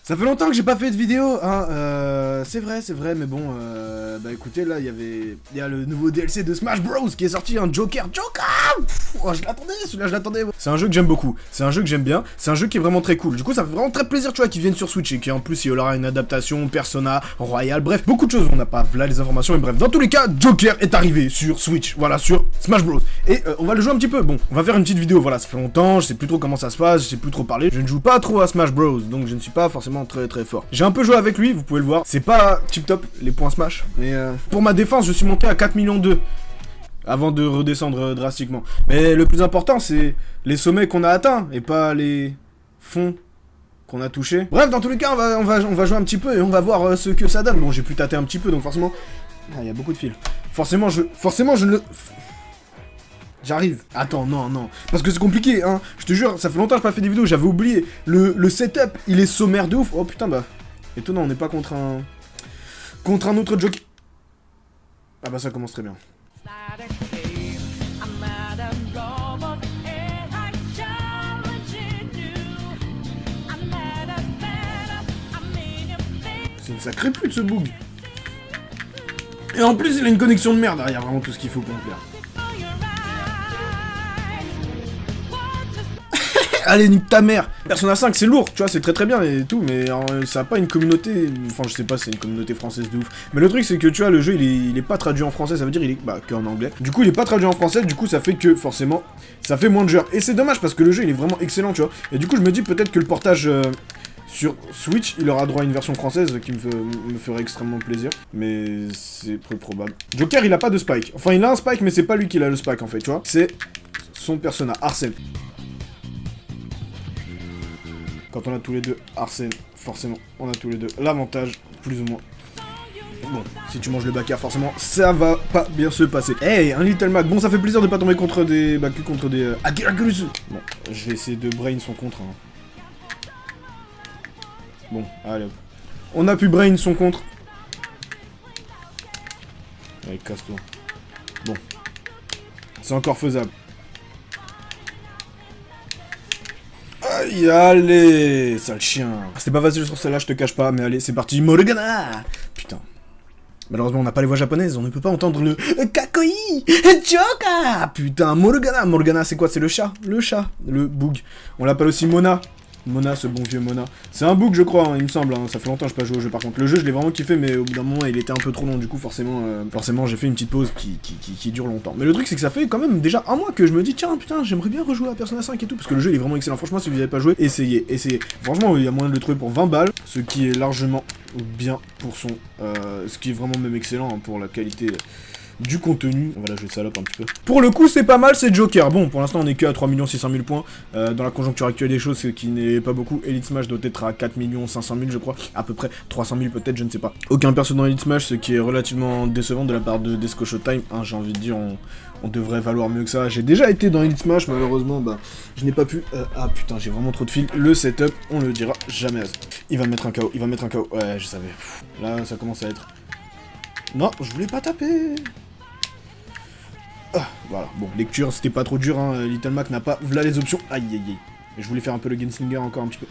Ça fait longtemps que j'ai pas fait de vidéo, hein, c'est vrai, mais bon, bah écoutez, là, il y a le nouveau DLC de Smash Bros qui est sorti, un Joker, Pff, oh, je l'attendais, celui-là, je l'attendais. C'est un jeu que j'aime beaucoup, c'est un jeu que j'aime bien, c'est un jeu qui est vraiment très cool, du coup, ça fait vraiment très plaisir, tu vois, qu'il vienne sur Switch, et qu'en plus, il y aura une adaptation, Persona, Royal, bref, beaucoup de choses, on n'a pas là les informations, et bref, dans tous les cas, Joker est arrivé sur Switch, voilà, sur Smash Bros, et on va le jouer un petit peu, bon, on va faire une petite vidéo, voilà, ça fait longtemps, je sais plus trop comment ça se passe, je sais plus trop parler, je ne joue pas trop à Smash Bros, donc je ne suis pas forcément très fort. J'ai un peu joué avec lui, vous pouvez le voir. C'est pas tip top les points Smash, mais pour ma défense, je suis monté à 4 millions 2 avant de redescendre drastiquement. Mais le plus important, c'est les sommets qu'on a atteints et pas les fonds qu'on a touchés. Bref, dans tous les cas, on va jouer un petit peu et on va voir ce que ça donne. Bon, j'ai pu tâter un petit peu, donc forcément, il y a beaucoup de fils. Forcément, je ne le... J'arrive. Attends, non. Parce que c'est compliqué, hein. Je te jure, ça fait longtemps que j'ai pas fait des vidéos, j'avais oublié. Le setup, il est sommaire de ouf. Oh putain, bah. Étonnant, on n'est pas contre un... Contre un autre jockey. Ah bah ça commence très bien. C'est une sacrée pute ce bug. Et en plus, il a une connexion de merde. Il y a vraiment tout ce qu'il faut pour me plaire. Allez, nique ta mère. Persona 5, c'est lourd, tu vois, c'est très bien et tout, mais ça a pas une communauté... Enfin, je sais pas si c'est une communauté française de ouf. Mais le truc, c'est que, tu vois, le jeu, il est pas traduit en français, ça veut dire il est... Bah, qu'en anglais. Du coup, il est pas traduit en français, du coup, ça fait que, forcément, ça fait moins de joueurs. Et c'est dommage, parce que le jeu, il est vraiment excellent, tu vois. Et du coup, je me dis peut-être que le portage... sur Switch, il aura droit à une version française qui me ferait extrêmement plaisir. Mais c'est peu probable. Joker, il a pas de spike. Enfin, il a un spike, mais c'est pas lui qui a le spike, en fait, tu vois. C'est son persona, Arsène. Quand on a tous les deux Arsène, forcément, on a tous les deux l'avantage, plus ou moins. Bon, si tu manges le bacard, forcément, ça va pas bien se passer. Hey, un Little Mac. Bon, ça fait plaisir de pas tomber contre des... Bah, que contre des... Akirakurus. Bon, je vais essayer de brain son contre. Hein. Bon, allez hop. On a pu brain son contre. Allez, casse-toi. Bon. C'est encore faisable. Aïe, allez, sale chien. C'était pas facile sur celle-là, je te cache pas, mais allez, c'est parti. Morgana. Putain. Malheureusement, on n'a pas les voix japonaises, on ne peut pas entendre le Kakoi Joka. Putain, Morgana. Morgana, c'est quoi? C'est le chat. Le boug. On l'appelle aussi Mona. Mona, ce bon vieux Mona. C'est un bug, je crois, hein, il me semble. Hein. Ça fait longtemps que je n'ai pas joué au jeu, par contre. Le jeu, je l'ai vraiment kiffé, mais au bout d'un moment, il était un peu trop long. Du coup, forcément, j'ai fait une petite pause qui dure longtemps. Mais le truc, c'est que ça fait quand même déjà un mois que je me dis, tiens, putain, j'aimerais bien rejouer à Persona 5 et tout, parce que le jeu, il est vraiment excellent. Franchement, si vous n'y avez pas joué, essayez. Franchement, il y a moyen de le trouver pour 20 balles, ce qui est largement bien pour son... ce qui est vraiment même excellent hein, pour la qualité... du contenu. On va la jouer salope un petit peu. Pour le coup, c'est pas mal, c'est Joker. Bon, pour l'instant, on est que à 3 600 000 points. Dans la conjoncture actuelle des choses, ce qui n'est pas beaucoup. Elite Smash doit être à 4 500 000, je crois. À peu près 300 000 peut-être, je ne sais pas. Aucun perso dans Elite Smash, ce qui est relativement décevant de la part de Desco Showtime. Hein, j'ai envie de dire, on devrait valoir mieux que ça. J'ai déjà été dans Elite Smash, malheureusement, bah, je n'ai pas pu... ah putain, j'ai vraiment trop de fils. Le setup, on le dira jamais assez. Il va mettre un KO, Ouais, je savais. Là, ça commence à être... Non, je voulais pas taper. Ah, voilà, bon, lecture, c'était pas trop dur, hein, Little Mac n'a pas... Voilà les options, aïe. Et je voulais faire un peu le Gunslinger encore un petit peu.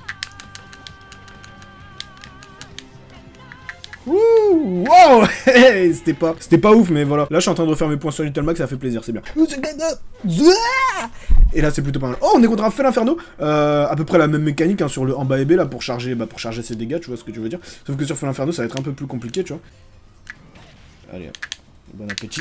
Ouh, wow. C'était pas ouf, mais voilà. Là, je suis en train de refaire mes points sur Little Mac, ça fait plaisir, c'est bien. Et là, c'est plutôt pas mal. Oh, on est contre un Fel Inferno. À peu près la même mécanique hein, sur le en bas et B, là, pour charger ses dégâts, tu vois ce que tu veux dire. Sauf que sur Fel Inferno, ça va être un peu plus compliqué, tu vois. Allez, hop. Bon appétit.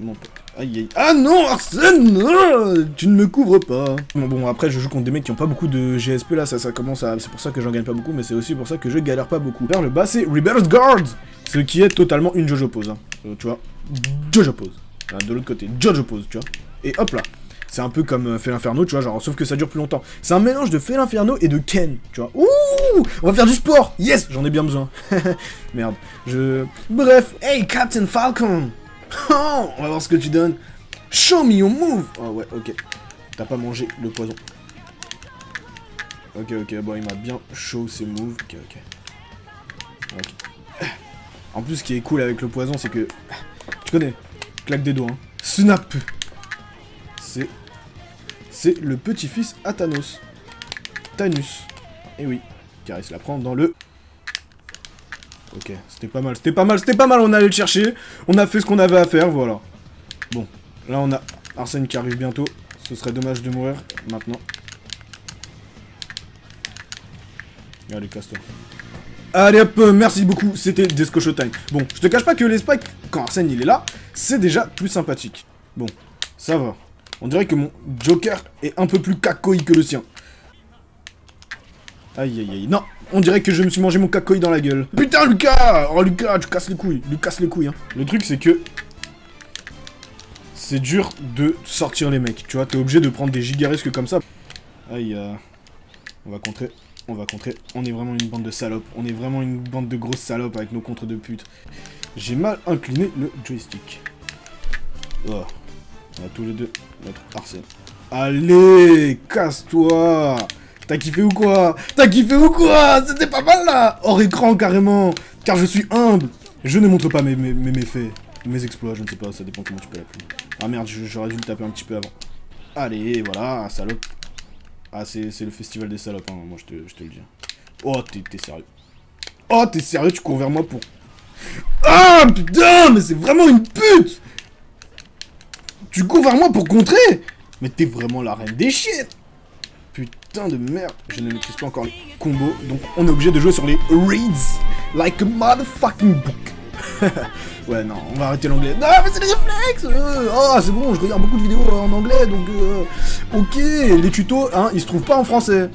Mon pote. Aïe. Ah non, Arsène, non, tu ne me couvres pas. Bon, après, je joue contre des mecs qui ont pas beaucoup de GSP, là, ça commence à... C'est pour ça que j'en gagne pas beaucoup, mais c'est aussi pour ça que je galère pas beaucoup. Vers le bas, c'est Rebel's Guard, ce qui est totalement une Jojo pose, hein. Tu vois, Jojo pose. Là, de l'autre côté, Jojo pose, tu vois. Et hop là. C'est un peu comme Fel Inferno, tu vois, genre, sauf que ça dure plus longtemps. C'est un mélange de Fel Inferno et de Ken, tu vois. Ouh, on va faire du sport. Yes, j'en ai bien besoin. Merde, Bref, hey, Captain Falcon. Oh, on va voir ce que tu donnes. Show me your move. Oh ouais, ok. T'as pas mangé le poison. Ok, bon, il m'a bien show ses moves. Ok. En plus, ce qui est cool avec le poison, c'est que... Tu connais, claque des doigts, hein. Snap. C'est le petit-fils à Thanos. Thanos. Eh oui, carré se la prend dans le... Ok, c'était pas mal, c'était pas mal, c'était pas mal, on allait le chercher. On a fait ce qu'on avait à faire, voilà. Bon, là on a Arsène qui arrive bientôt. Ce serait dommage de mourir maintenant. Allez, casse-toi. Allez hop, merci beaucoup, c'était Desco Showtime. Bon, je te cache pas que les spikes, quand Arsène il est là, c'est déjà plus sympathique. Bon, ça va. On dirait que mon Joker est un peu plus kakoi que le sien. Aïe aïe aïe, non, on dirait que je me suis mangé mon kakoi dans la gueule. Putain Lucas! Oh Lucas, tu casses les couilles, lui casse les couilles hein. Le truc c'est que... c'est dur de sortir les mecs, tu vois, t'es obligé de prendre des gigarisques comme ça. Aïe, on va contrer. On va contrer, on est vraiment une bande de salopes, on est vraiment une bande de grosses salopes avec nos contres de pute. J'ai mal incliné le joystick. Oh. On va tous les deux mettre Arsène. Allez, casse-toi. T'as kiffé ou quoi? T'as kiffé ou quoi? C'était pas mal là. Hors écran carrément, car je suis humble. Je ne montre pas mes méfaits, mes exploits, je ne sais pas, ça dépend comment tu peux l'appeler. Ah merde, j'aurais dû le taper un petit peu avant. Allez, voilà, salope. Ah, c'est le festival des salopes, hein, moi je te le dis. Oh, t'es sérieux. Oh, t'es sérieux, tu cours vers moi pour... Ah, putain, mais c'est vraiment une pute. Tu cours vers moi pour contrer. Mais t'es vraiment la reine des chiens. Putain de merde. Je ne maîtrise pas encore les combos, donc on est obligé de jouer sur les reads. Like a motherfucking book. Ouais, non, on va arrêter l'anglais. Non, mais c'est les réflexes. Oh, c'est bon, je regarde beaucoup de vidéos en anglais, donc... ok, les tutos, hein, ils se trouvent pas en français.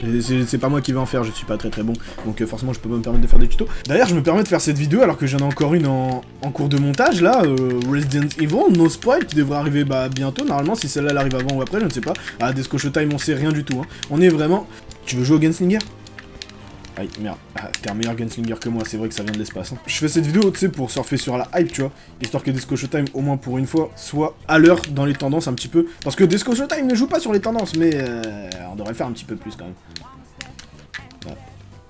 C'est pas moi qui vais en faire, je suis pas très bon. Donc forcément, je peux pas me permettre de faire des tutos. D'ailleurs, je me permets de faire cette vidéo alors que j'en ai encore une en cours de montage, là. Resident Evil, no spoil, qui devrait arriver bientôt. Normalement, si celle-là elle arrive avant ou après, je ne sais pas. Ah, Desco Showtime, on sait rien du tout. Hein. On est vraiment... Tu veux jouer au Gunslinger? Aïe, merde. Ah, t'es un meilleur gunslinger que moi, c'est vrai que ça vient de l'espace. Hein. Je fais cette vidéo, tu sais, pour surfer sur la hype, tu vois. Histoire que Desco Showtime, au moins pour une fois, soit à l'heure dans les tendances un petit peu. Parce que Desco Showtime ne joue pas sur les tendances, mais on devrait faire un petit peu plus quand même. Ah,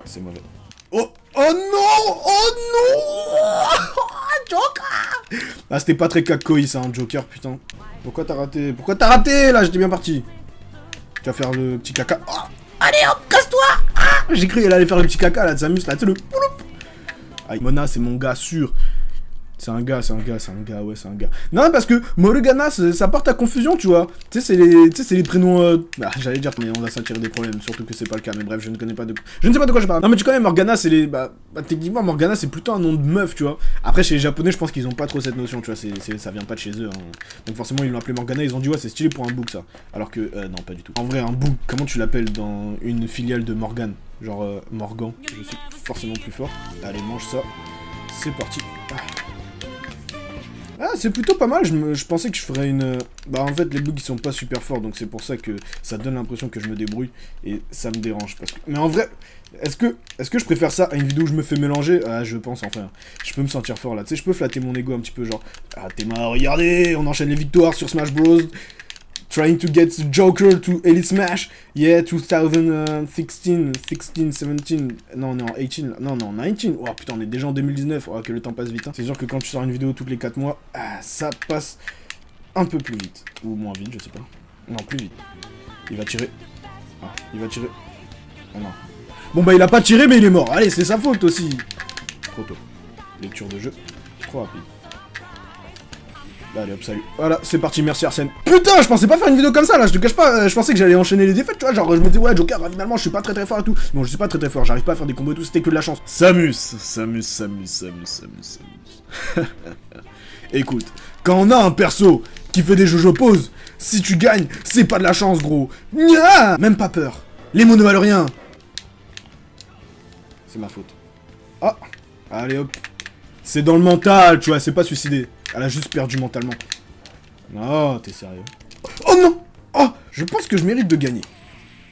c'est mauvais. Oh, oh non! Oh non! Joker! Ah, c'était pas très kakoi ça, un Joker, putain. Pourquoi t'as raté? Pourquoi t'as raté là? J'étais bien parti. Tu vas faire le petit caca. Oh, allez hop, casse-toi! J'ai cru qu'elle allait faire le petit caca là de Samus là, tu sais le pouloup. Aïe, Mona c'est mon gars sûr. C'est un gars, ouais c'est un gars. Non parce que Morgana ça porte à confusion tu vois. Tu sais c'est les prénoms bah j'allais dire mais on va s'attirer des problèmes, surtout que c'est pas le cas, mais bref je ne connais pas de... Je ne sais pas de quoi je parle. Non mais tu connais Morgana c'est les... Bah techniquement Morgana c'est plutôt un nom de meuf tu vois. Après chez les japonais je pense qu'ils ont pas trop cette notion tu vois, ça vient pas de chez eux hein. Donc forcément ils l'ont appelé Morgana, ils ont dit ouais c'est stylé pour un book ça. Alors que non pas du tout. En vrai un book, comment tu l'appelles dans une filiale de Morgan? Genre Morgan, je suis forcément plus fort. Allez mange ça, c'est parti. Ah, c'est plutôt pas mal, je pensais que je ferais une... Bah en fait les bugs ils sont pas super forts, donc c'est pour ça que ça donne l'impression que je me débrouille, et ça me dérange, parce que... Mais en vrai, est-ce que je préfère ça à une vidéo où je me fais mélanger? Ah je pense enfin, je peux me sentir fort là, tu sais je peux flatter mon ego un petit peu genre... Ah t'es marre, regardez, on enchaîne les victoires sur Smash Bros. Trying to get the Joker to Elite Smash. Yeah, 2016, 16, 17. Non, on est en 18. Non, 19. Oh putain, on est déjà en 2019. Oh, que le temps passe vite. Hein. C'est sûr que quand tu sors une vidéo toutes les 4 mois, ça passe un peu plus vite. Ou moins vite, je sais pas. Non, plus vite. Il va tirer. Ah, il va tirer. Oh non. Bon, bah, il a pas tiré, mais il est mort. Allez, c'est sa faute aussi. Trop tôt. Lecture de jeu. Trop rapide. Allez hop, salut. Voilà, c'est parti, merci Arsène. Putain, je pensais pas faire une vidéo comme ça là, je te cache pas, je pensais que j'allais enchaîner les défaites, tu vois, genre je me disais ouais Joker, bah, finalement je suis pas très fort et tout. Bon, je suis pas très fort, j'arrive pas à faire des combos et tout, c'était que de la chance. Samus. Écoute, quand on a un perso qui fait des jojo poses, si tu gagnes, c'est pas de la chance gros. Nya même pas peur. Les mots ne valent rien. C'est ma faute. Ah, allez hop. C'est dans le mental, tu vois, c'est pas suicidé. Elle a juste perdu mentalement. Oh, t'es sérieux? Oh non! Oh, je pense que je mérite de gagner.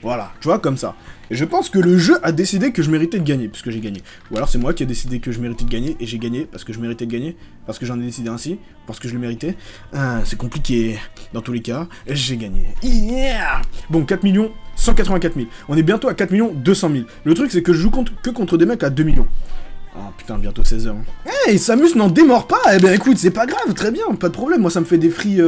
Voilà, tu vois, comme ça. Et je pense que le jeu a décidé que je méritais de gagner, puisque j'ai gagné. Ou alors c'est moi qui ai décidé que je méritais de gagner, et j'ai gagné parce que je méritais de gagner, parce que j'en ai décidé ainsi, parce que je le méritais. C'est compliqué. Dans tous les cas, j'ai gagné. Yeah! Bon, 4 millions 184 000. On est bientôt à 4 millions 200 000. Le truc, c'est que je joue que contre des mecs à 2 millions. Ah putain, bientôt 16h. Hey, Samus n'en démord pas. Eh ben écoute, c'est pas grave, très bien, pas de problème. Moi ça me fait des free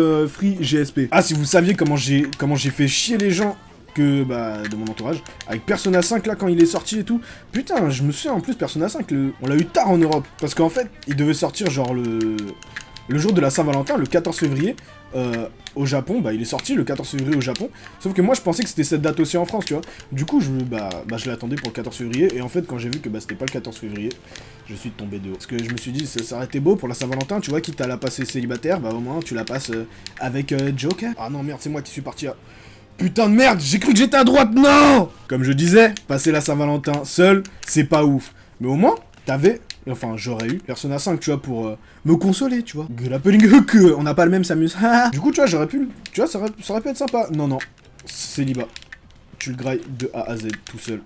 GSP. Ah, si vous saviez comment j'ai fait chier les gens que bah, de mon entourage. Avec Persona 5 là quand il est sorti et tout. Putain, je me souviens en plus Persona 5, on l'a eu tard en Europe. Parce qu'en fait, il devait sortir genre le jour de la Saint-Valentin, le 14 février. Au Japon, bah il est sorti le 14 février au Japon. Sauf que moi je pensais que c'était cette date aussi en France, tu vois. Du coup, je l'attendais pour le 14 février. Et en fait, quand j'ai vu que bah, c'était pas le 14 février, je suis tombé de haut. Parce que je me suis dit, ça aurait été beau pour la Saint-Valentin, tu vois, quitte à la passer célibataire, bah au moins tu la passes avec Joker. Ah non, merde, c'est moi qui suis parti à... Putain de merde, j'ai cru que j'étais à droite, non! Comme je disais, passer la Saint-Valentin seul, c'est pas ouf. Mais au moins, t'avais... Enfin, j'aurais eu Persona 5, tu vois, pour me consoler, tu vois. Grappling hook, on n'a pas le même Samus. Du coup, tu vois, j'aurais pu... Tu vois, ça aurait pu être sympa. Non, non. Célibat. Tu le grailles de A à Z, tout seul.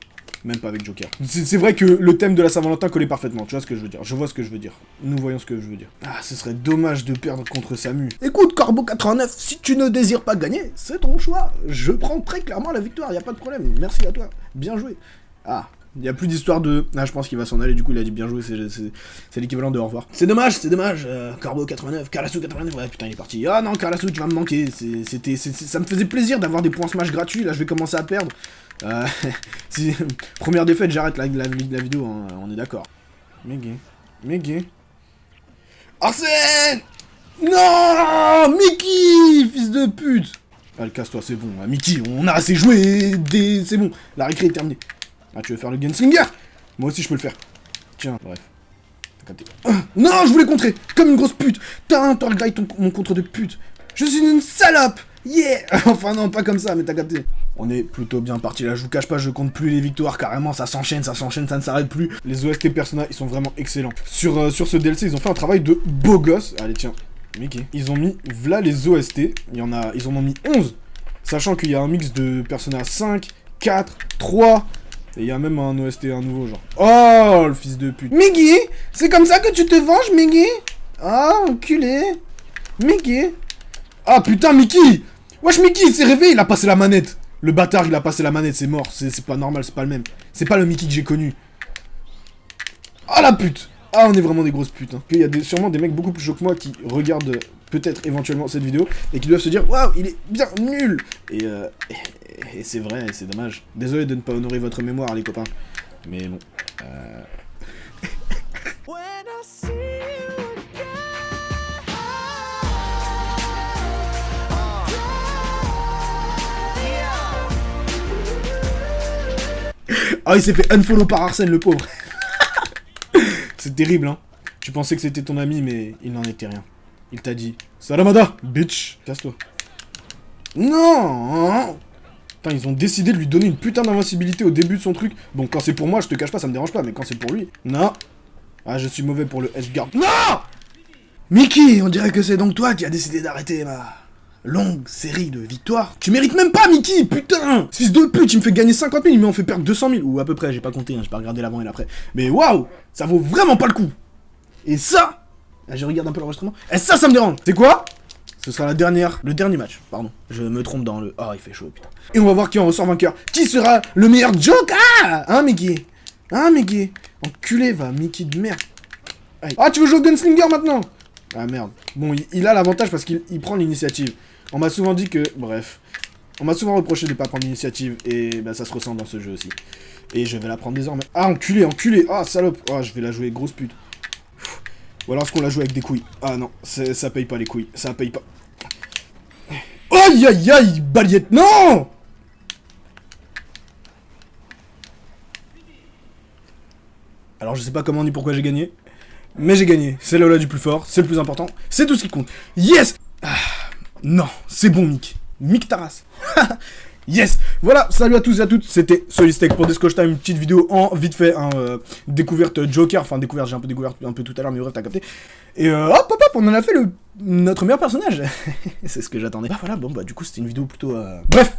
Même pas avec Joker. C'est vrai que le thème de la Saint-Valentin collait parfaitement, tu vois ce que je veux dire. Je vois ce que je veux dire. Nous voyons ce que je veux dire. Ah, ce serait dommage de perdre contre Samu. Écoute, Corbeau89, si tu ne désires pas gagner, c'est ton choix. Je prends très clairement la victoire, y a pas de problème. Merci à toi. Bien joué. Ah... Il y a plus d'histoire de... Ah, je pense qu'il va s'en aller, du coup, il a dit bien joué, c'est l'équivalent de au revoir. C'est dommage, Corbeau89, Karasu89, ouais, putain, il est parti. Ah non, Karasu, tu vas me manquer, ça me faisait plaisir d'avoir des points Smash gratuits, là, je vais commencer à perdre. Première défaite, j'arrête la vidéo, hein, on est d'accord. Meggy. Arsène! Non! Mickey! Fils de pute! Allez, casse-toi, c'est bon, Mickey, on a assez joué, c'est bon, la récré est terminée. Ah, tu veux faire le Gunslinger? Moi aussi, je peux le faire. Tiens, bref. T'as capté. Non, je voulais contrer! Comme une grosse pute! T'as graille mon contre de pute! Je suis une salope! Yeah! Enfin, non, pas comme ça, mais t'as capté. On est plutôt bien parti là, je vous cache pas, je compte plus les victoires, carrément, ça s'enchaîne, ça ne s'arrête plus. Les OST Persona, ils sont vraiment excellents. Sur ce DLC, ils ont fait un travail de beau gosse. Allez, tiens. Mickey. Ils ont mis, voilà les OST. Ils en ont mis 11. Sachant qu'il y a un mix de Persona 5, 4, 3... Et il y a même un OST, un nouveau genre. Oh, le fils de pute. Miggy, c'est comme ça que tu te venges, Miggy? Ah, enculé. Miggy. Ah, putain, Mickey. Wesh, Mickey, il s'est réveillé, il a passé la manette. Le bâtard, il a passé la manette, c'est mort. C'est pas normal, c'est pas le même. C'est pas le Mickey que j'ai connu. Ah, la pute. Ah, on est vraiment des grosses putes. Hein. Il y a sûrement des mecs beaucoup plus chauds que moi qui regardent peut-être éventuellement cette vidéo et qui doivent se dire waouh, il est bien nul. Et c'est vrai, c'est dommage. Désolé de ne pas honorer votre mémoire, les copains. Mais bon. Ah, il s'est fait unfollow par Arsène, le pauvre. C'est terrible, hein. Tu pensais que c'était ton ami, mais il n'en était rien. Il t'a dit Salamada, bitch. Casse-toi. Non. Putain, ils ont décidé de lui donner une putain d'invincibilité au début de son truc. Bon, quand c'est pour moi, je te cache pas, ça me dérange pas, mais quand c'est pour lui... Non. Ah, je suis mauvais pour le edgeguard. Non. Mickey, on dirait que c'est donc toi qui as décidé d'arrêter ma longue série de victoires. Tu mérites même pas, Mickey, putain. Fils de pute, il me fait gagner 50 000, il m'en fait perdre 200 000. Ou à peu près, j'ai pas compté, hein, j'ai pas regardé l'avant et l'après. Mais waouh, ça vaut vraiment pas le coup. Et ça... Ah, je regarde un peu l'enregistrement. Et ça me dérange. C'est quoi? Ce sera le dernier match, pardon. Je me trompe dans le... Oh, il fait chaud, putain. Et on va voir qui en ressort vainqueur. Qui sera le meilleur Joker? Hein, Mickey? Hein, Mickey? Enculé, va, Mickey de merde. Aïe. Ah, tu veux jouer au Gunslinger maintenant? Ah, merde. Bon, il a l'avantage parce qu'il prend l'initiative. On m'a souvent dit que... Bref. On m'a souvent reproché de pas prendre l'initiative. Et bah, ça se ressent dans ce jeu aussi. Et je vais la prendre désormais. Ah, enculé. Ah, salope. Ah, je vais la jouer grosse pute. Ou alors est-ce qu'on la joue avec des couilles? Ah non, ça paye pas les couilles, ça paye pas. Aïe aïe aïe, balayette, non! Alors je sais pas comment ni pourquoi j'ai gagné, mais j'ai gagné. C'est là du plus fort, c'est le plus important, c'est tout ce qui compte. Yes! Non, c'est bon Mick. Mick Taras. Yes! Voilà, salut à tous et à toutes, c'était Solistech pour Descoche Time, une petite vidéo en vite fait, hein, découverte Joker, enfin découverte, j'ai un peu découvert un peu tout à l'heure, mais bref, t'as capté. Et hop, on en a fait notre meilleur personnage. C'est ce que j'attendais. Bah voilà, bon bah du coup c'était une vidéo plutôt... Bref,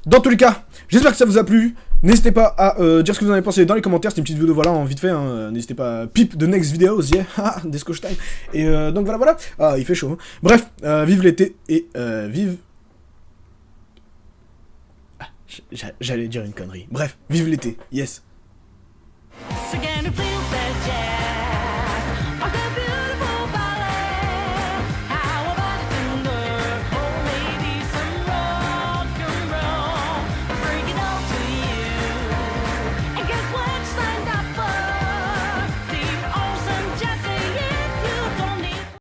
dans tous les cas, j'espère que ça vous a plu. N'hésitez pas à dire ce que vous en avez pensé dans les commentaires, c'était une petite vidéo voilà en vite fait, hein. N'hésitez pas à peep the next videos, yeah, Descoche Time. Et donc voilà, ah il fait chaud. Hein. Bref, vive l'été et vive... J'allais dire une connerie. Bref, vive l'été, yes.